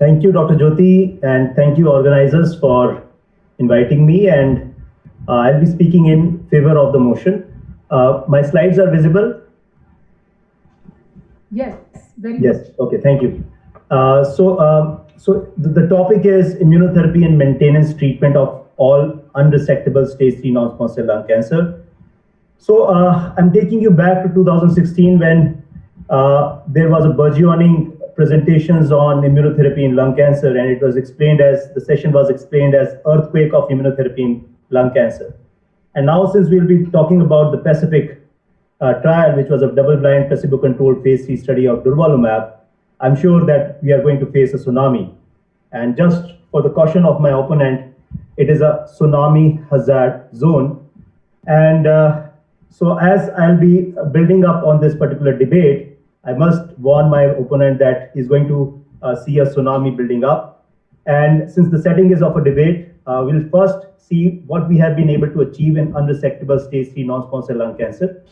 Thank you, Dr. Jyoti, and thank you, organizers, for inviting me. And I'll be speaking in favor of the motion. My slides are visible? Yes, very Yes. good. Okay. Thank you. So the topic is immunotherapy and maintenance treatment of all unresectable stage 3 non-small cell lung cancer. So I'm taking you back to 2016 when there was a burgeoning presentations on immunotherapy in lung cancer, and it was explained as the session was explained as earthquake of immunotherapy in lung cancer. And now, since we'll be talking about the Pacific trial, which was a double-blind, placebo-controlled phase 3 study of Durvalumab, I'm sure that we are going to face a tsunami. And just for the caution of my opponent, it is a tsunami hazard zone. And so as I'll be building up on this particular debate, I must warn my opponent that he's going to see a tsunami building up. And since the setting is of a debate, we'll first see what we have been able to achieve in unresectable stage 3 non-small cell lung cancer,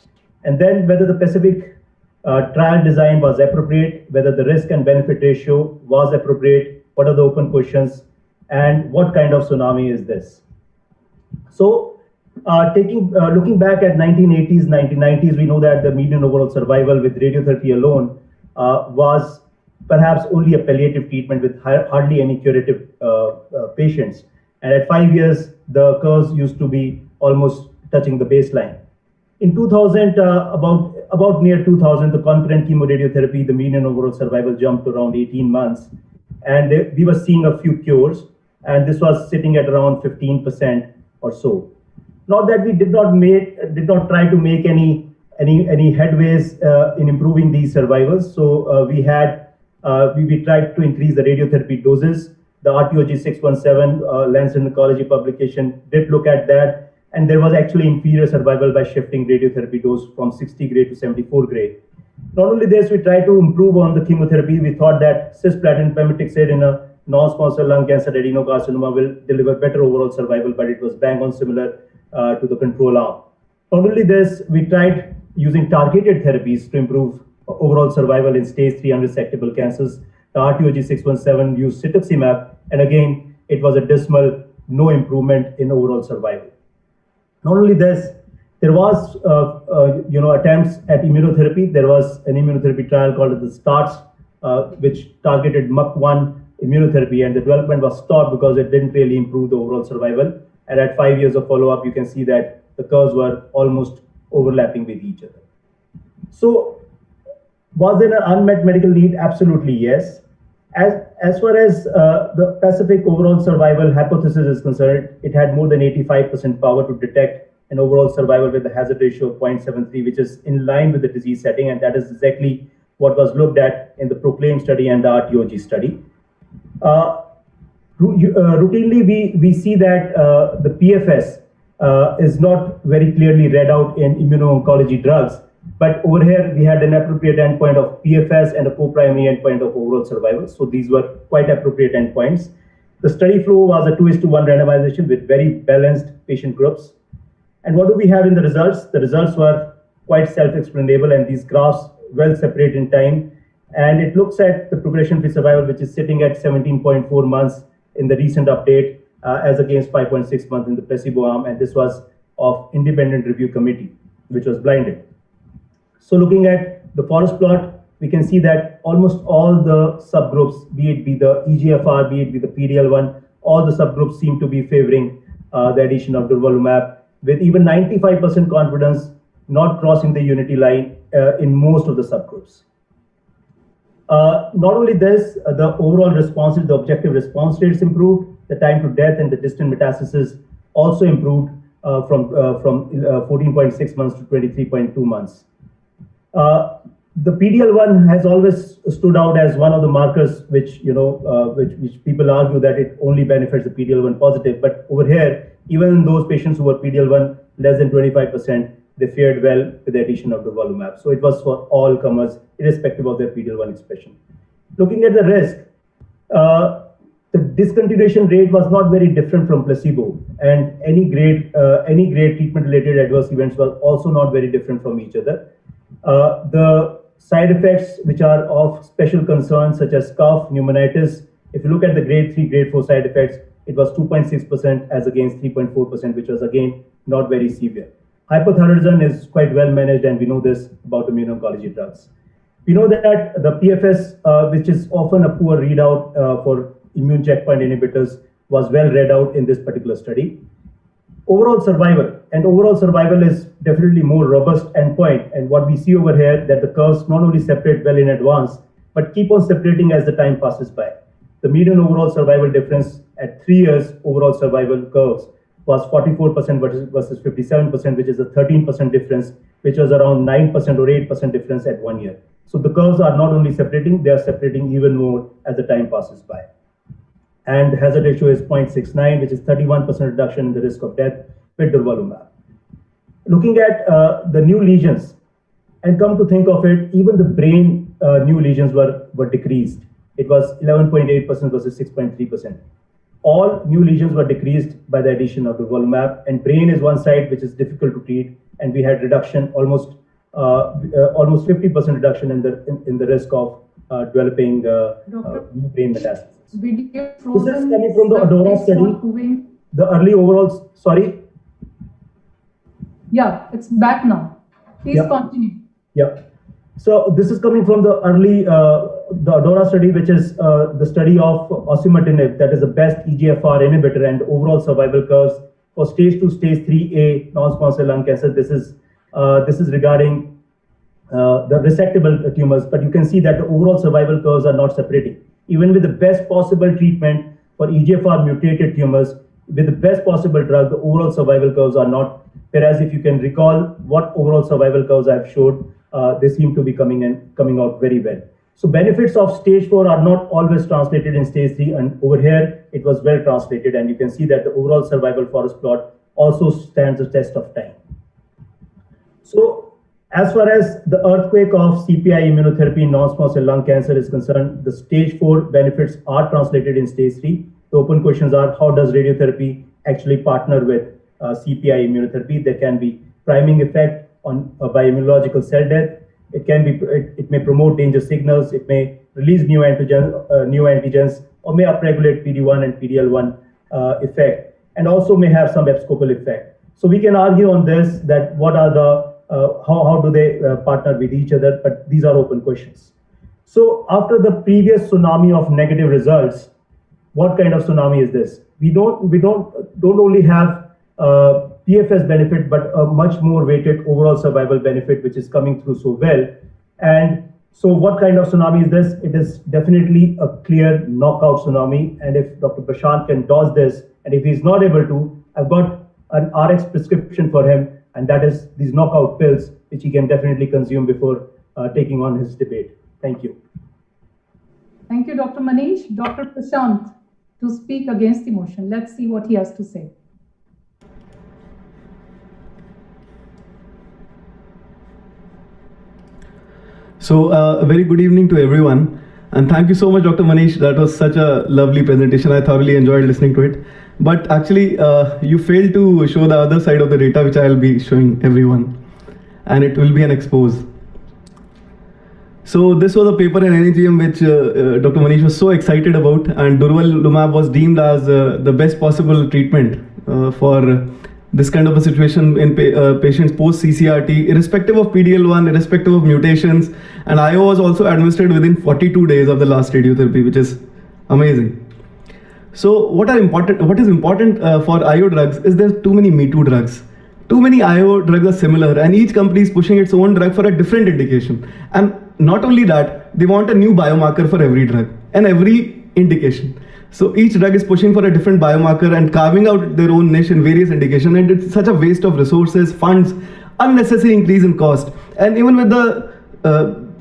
and then whether the Pacific trial design was appropriate, whether the risk and benefit ratio was appropriate, what are the open questions, and what kind of tsunami is this. So looking back at 1980s, 1990s, we know that the median overall survival with radiotherapy alone was perhaps only a palliative treatment with hardly any curative patients. And at 5 years, the curves used to be almost touching the baseline. In 2000, about near 2000, the concurrent chemoradiotherapy, the median overall survival jumped to around 18 months. And we were seeing a few cures, and this was sitting at around 15% or so. Not that we did not try to make any headways in improving these survivals. So we tried to increase the radiotherapy doses. The RTOG 617 Lancet Oncology publication did look at that, and there was actually inferior survival by shifting radiotherapy dose from 60 gray to 74 gray. Not only this, we tried to improve on the chemotherapy. We thought that cisplatin pemetrexed in a non-small cell lung cancer adenocarcinoma will deliver better overall survival, but it was bang on similar to the control arm. Not only this, we tried using targeted therapies to improve overall survival in stage 3 unresectable cancers. The RTOG 617 used cetuximab, and again, it was a dismal no improvement in overall survival. Not only this, there was attempts at immunotherapy. There was an immunotherapy trial called the STARTS, which targeted MUC1 immunotherapy, and the development was stopped because it didn't really improve the overall survival. And at 5 years of follow-up, you can see that the curves were almost overlapping with each other. So was there an unmet medical need? Absolutely, yes. As far as the Pacific overall survival hypothesis is concerned, it had more than 85% power to detect an overall survival with a hazard ratio of 0.73, which is in line with the disease setting, and that is exactly what was looked at in the PROCLAIM study and the RTOG study. Routinely, we see that the PFS is not very clearly read out in immuno-oncology drugs, but over here we had an appropriate endpoint of PFS and a co-primary endpoint of overall survival. So these were quite appropriate endpoints. The study flow was a 2:1 randomization with very balanced patient groups. And what do we have in the results? The results were quite self-explainable, and these graphs well separate in time. And it looks at the progression-free survival, which is sitting at 17.4 months in the recent update, as against 5.6 months in the placebo arm. And this was of independent review committee, which was blinded. So looking at the forest plot, we can see that almost all the subgroups, be it the EGFR, be it the PD-L1, all the subgroups seem to be favoring the addition of Durvalumab, with even 95% confidence not crossing the unity line in most of the subgroups. Not only this, the overall response rate, the objective response rates improved, the time to death and the distant metastasis also improved from 14.6 months to 23.2 months. The PD-L1 has always stood out as one of the markers which people argue that it only benefits the PD-L1 positive. But over here, even in those patients who were PD-L1 less than 25%, they fared well with the addition of Durvalumab. So it was for all comers, irrespective of their PD-L1 expression. Looking at the risk, the discontinuation rate was not very different from placebo, and any grade treatment-related adverse events were also not very different from each other. The side effects which are of special concern, such as cough, pneumonitis, If you look at the grade 3, grade 4 side effects, it was 2.6% as against 3.4%, which was again not very severe. Hypothyroidism is quite well managed, and we know this about immuno-oncology drugs. We know that the PFS, which is often a poor readout for immune checkpoint inhibitors, was well read out in this particular study. Overall survival is definitely more robust endpoint. And what we see over here, that the curves not only separate well in advance, but keep on separating as the time passes by. The median overall survival difference at 3 years overall survival curves was 44% versus 57%, which is a 13% difference, which was around 9% or 8% difference at 1 year. So the curves are not only separating, they are separating even more as the time passes by. And the hazard ratio is 0.69, which is 31% reduction in the risk of death with Durvalumab. Looking at the new lesions, and come to think of it, even the brain new lesions were decreased. It was 11.8% versus 6.3%. All new lesions were decreased by the addition of Durvalumab, and brain is one side which is difficult to treat, and we had reduction almost 50% reduction in the risk of developing brain metastasis. This is coming from the ADORA study. The early overall, sorry? Yeah, it's back now. Please continue. Yeah. So this is coming from the early, the ADORA study, which is the study of osimertinib, that is the best EGFR inhibitor, and overall survival curves for stage 2, stage 3A non-small cell lung cancer. This is regarding the resectable tumors, but you can see that the overall survival curves are not separating. Even with the best possible treatment for EGFR mutated tumors, with the best possible drug, the overall survival curves are not. Whereas if you can recall what overall survival curves I've showed, they seem to be coming out very well. So benefits of stage 4 are not always translated in stage 3, and over here it was well translated, and you can see that the overall survival forest plot also stands the test of time. So as far as the earthquake of CPI immunotherapy in non-small cell lung cancer is concerned, the stage 4 benefits are translated in stage 3. The open questions are, how does radiotherapy actually partner with CPI immunotherapy? There can be priming effect on by immunological cell death. It may promote danger signals. It may release new antigens, or may upregulate PD-1 and PD-L1 effect, and also may have some abscopal effect. So we can argue on this that what are the how do they partner with each other? But these are open questions. So after the previous tsunami of negative results, what kind of tsunami is this? We don't only have PFS benefit, but a much more weighted overall survival benefit, which is coming through so well. And so what kind of tsunami is this? It is definitely a clear knockout tsunami. And if Dr. Prashant can dose this, and if he's not able to, I've got an RX prescription for him, and that is these knockout pills, which he can definitely consume before taking on his debate. Thank you. Thank you, Dr. Manish. Dr. Prashant, to speak against the motion. Let's see what he has to say. So a very good evening to everyone. And thank you so much, Dr. Manish. That was such a lovely presentation. I thoroughly enjoyed listening to it. But actually, you failed to show the other side of the data, which I'll be showing everyone. And it will be an expose. So this was a paper in NEGM which Dr. Manish was so excited about, and Durvalumab was deemed as the best possible treatment for this kind of a situation in patients post CCRT, irrespective of PDL1, irrespective of mutations, and IO was also administered within 42 days of the last radiotherapy, which is amazing. So what is important for IO drugs is there's too many Me Too drugs. Too many IO drugs are similar, and each company is pushing its own drug for a different indication. And not only that, they want a new biomarker for every drug and every indication. So each drug is pushing for a different biomarker and carving out their own niche in various indications, and it's such a waste of resources, funds, unnecessary increase in cost. And even with the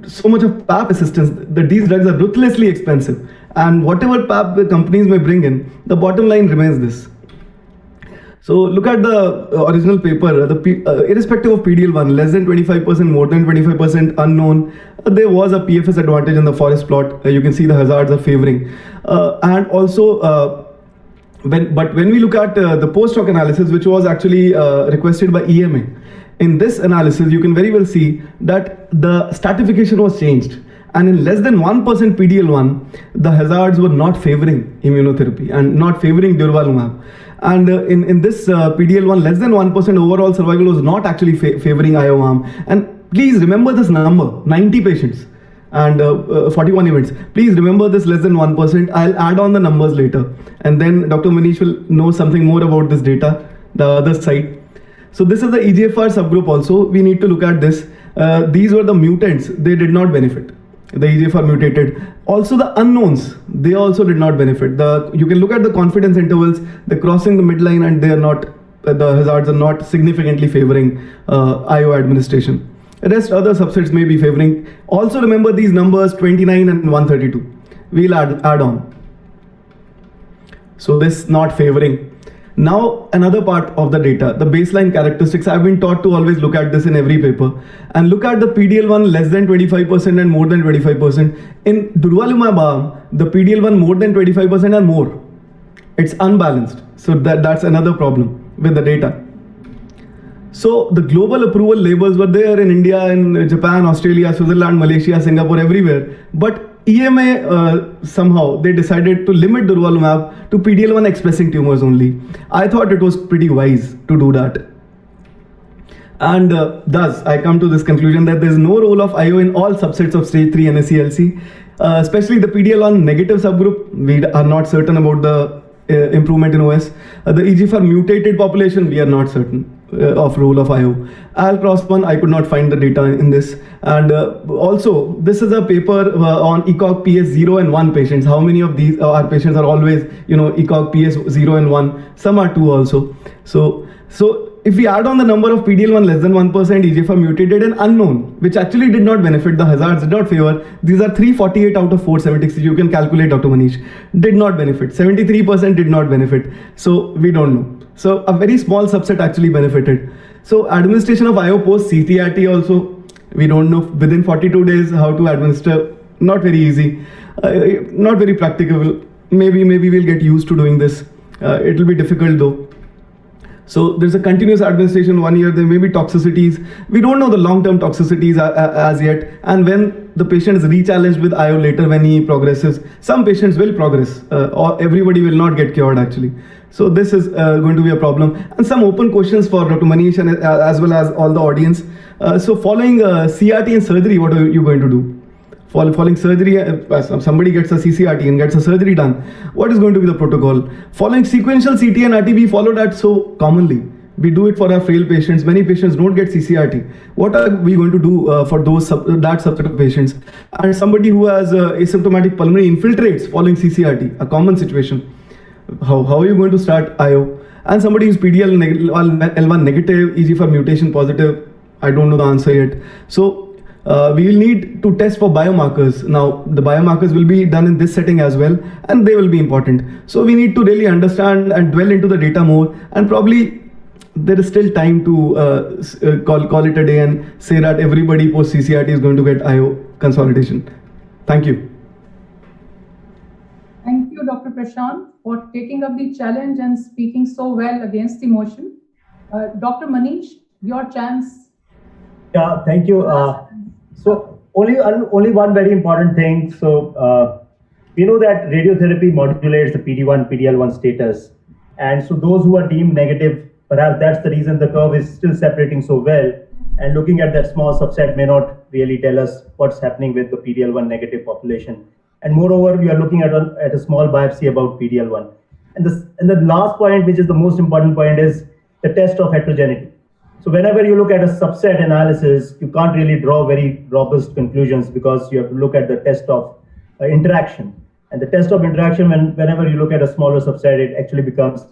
so much of PAP assistance, these drugs are ruthlessly expensive. And whatever PAP the companies may bring in, the bottom line remains this. So look at the original paper, irrespective of PDL1, less than 25%, more than 25% unknown, there was a PFS advantage in the forest plot. You can see the hazards are favoring. And also, when we look at the post-hoc analysis, which was actually requested by EMA, in this analysis, you can very well see that the stratification was changed. and in less than 1% PDL1, the hazards were not favoring immunotherapy and not favoring Durvalumab. And in this PDL1, less than 1% overall survival was not actually favoring IO arm. And please remember this number, 90 patients and 41 events. Please remember this less than 1%. I'll add on the numbers later. And then Dr. Manish will know something more about this data, the other side. So this is the EGFR subgroup also. We need to look at this. These were the mutants. They did not benefit. The EGFR mutated. Also the unknowns, they also did not benefit. You can look at the confidence intervals. They're crossing the midline and they are not, the hazards are not significantly favoring IO administration. The rest other subsets may be favoring. Also remember these numbers 29 and 132. We'll add on. So this not favoring. Now another part of the data, the baseline characteristics. I've been taught to always look at this in every paper and look at the PDL1 less than 25% and more than 25%. In Durvalumab arm, the PDL1 more than 25% and more. It's unbalanced. So that's another problem with the data. So the global approval labels were there in India, in Japan, Australia, Switzerland, Malaysia, Singapore, everywhere. But EMA somehow they decided to limit Durvalumab to PDL1 expressing tumors only. I thought it was pretty wise to do that. And thus I come to this conclusion that there is no role of IO in all subsets of stage 3 NSCLC, especially the PDL1 negative subgroup. We are not certain about the improvement in OS. The EGFR mutated population, we are not certain of role of IO. Al cross 1, I could not find the data in this. And also, this is a paper on ECOG PS 0 and 1 patients. How many of these our patients are always, ECOG PS 0 and 1? Some are 2 also. So if we add on the number of PDL1 less than 1%, EGFR mutated and unknown, which actually did not benefit, the hazards did not favor. These are 348 out of 476. You can calculate, Dr. Manish. Did not benefit. 73% did not benefit. So we don't know. So a very small subset actually benefited. So administration of IO post CTRT also, we don't know within 42 days how to administer. Not very easy, not very practicable. Maybe we'll get used to doing this. It will be difficult though. So there's a continuous administration 1 year. There may be toxicities. We don't know the long-term toxicities as yet. And when the patient is re-challenged with IO later, when he progresses, some patients will progress, or everybody will not get cured actually. So this is going to be a problem. And some open questions for Dr. Manish and as well as all the audience. So following CRT and surgery, what are you going to do? Following surgery, somebody gets a CCRT and gets a surgery done, what is going to be the protocol? Following sequential CT and RT, we follow that so commonly. We do it for our frail patients. Many patients don't get CCRT. What are we going to do for that subset of patients? And somebody who has asymptomatic pulmonary infiltrates following CCRT, a common situation. How are you going to start IO? And somebody who's PDL1 negative, EGFR mutation positive, I don't know the answer yet. So we will need to test for biomarkers. Now, the biomarkers will be done in this setting as well, and they will be important. So we need to really understand and dwell into the data more, and probably there is still time to call it a day and say that everybody post CCRT is going to get IO consolidation. Thank you. Thank you, Dr. Prashant, for taking up the challenge and speaking so well against the motion. Dr. Manish, your chance. Yeah, thank you. So only one very important thing. So we know that radiotherapy modulates the PD1, PDL1 status. And so those who are deemed negative, perhaps that's the reason the curve is still separating so well. And looking at that small subset may not really tell us what's happening with the PDL1 negative population. And moreover, we are looking at a small biopsy about PDL1. And the last point, which is the most important point, is the test of heterogeneity. So whenever you look at a subset analysis, you can't really draw very robust conclusions because you have to look at the test of interaction. And the test of interaction, whenever you look at a smaller subset, it actually becomes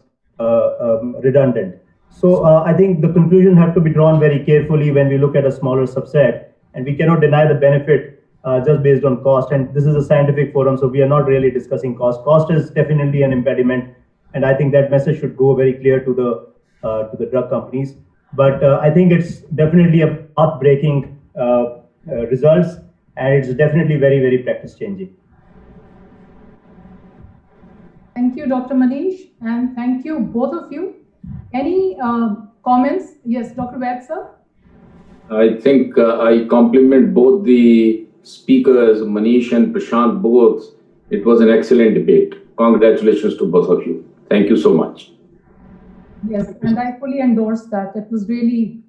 redundant. So I think the conclusion have to be drawn very carefully when we look at a smaller subset, and we cannot deny the benefit just based on cost. And this is a scientific forum, so we are not really discussing cost. Cost is definitely an impediment, and I think that message should go very clear to the drug companies. But I think it's definitely a path-breaking results, and it's definitely very, very practice-changing. Thank you, Dr. Manish, and thank you, both of you. Any comments? Yes, Dr. Vaid, sir? I think I compliment both the speakers, Manish and Prashant both. It was an excellent debate. Congratulations to both of you. Thank you so much. Yes, and I fully endorse that. It was really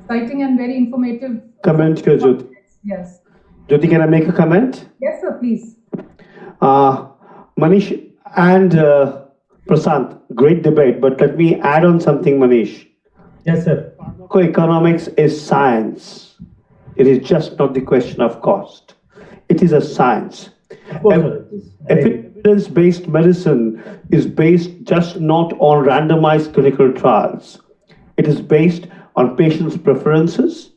exciting and very informative. Comment here, Jyoti. Yes. Jyoti, can I make a comment? Yes, sir, please. Manish and Prasant, great debate, but let me add on something, Manish. Yes, sir. Economics is science. It is just not the question of cost. It is a science. Of course, sir. It is. Evidence-based medicine is based just not on randomized clinical trials. It is based on patients' preferences,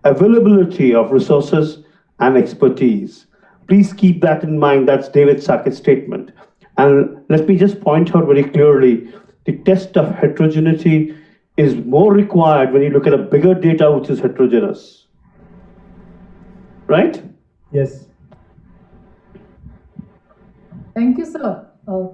availability of resources, and expertise. Please keep that in mind. That's David Sackett's statement. And let me just point out very clearly, the test of heterogeneity is more required when you look at a bigger data which is heterogeneous. Right? Yes. Thank you, sir, for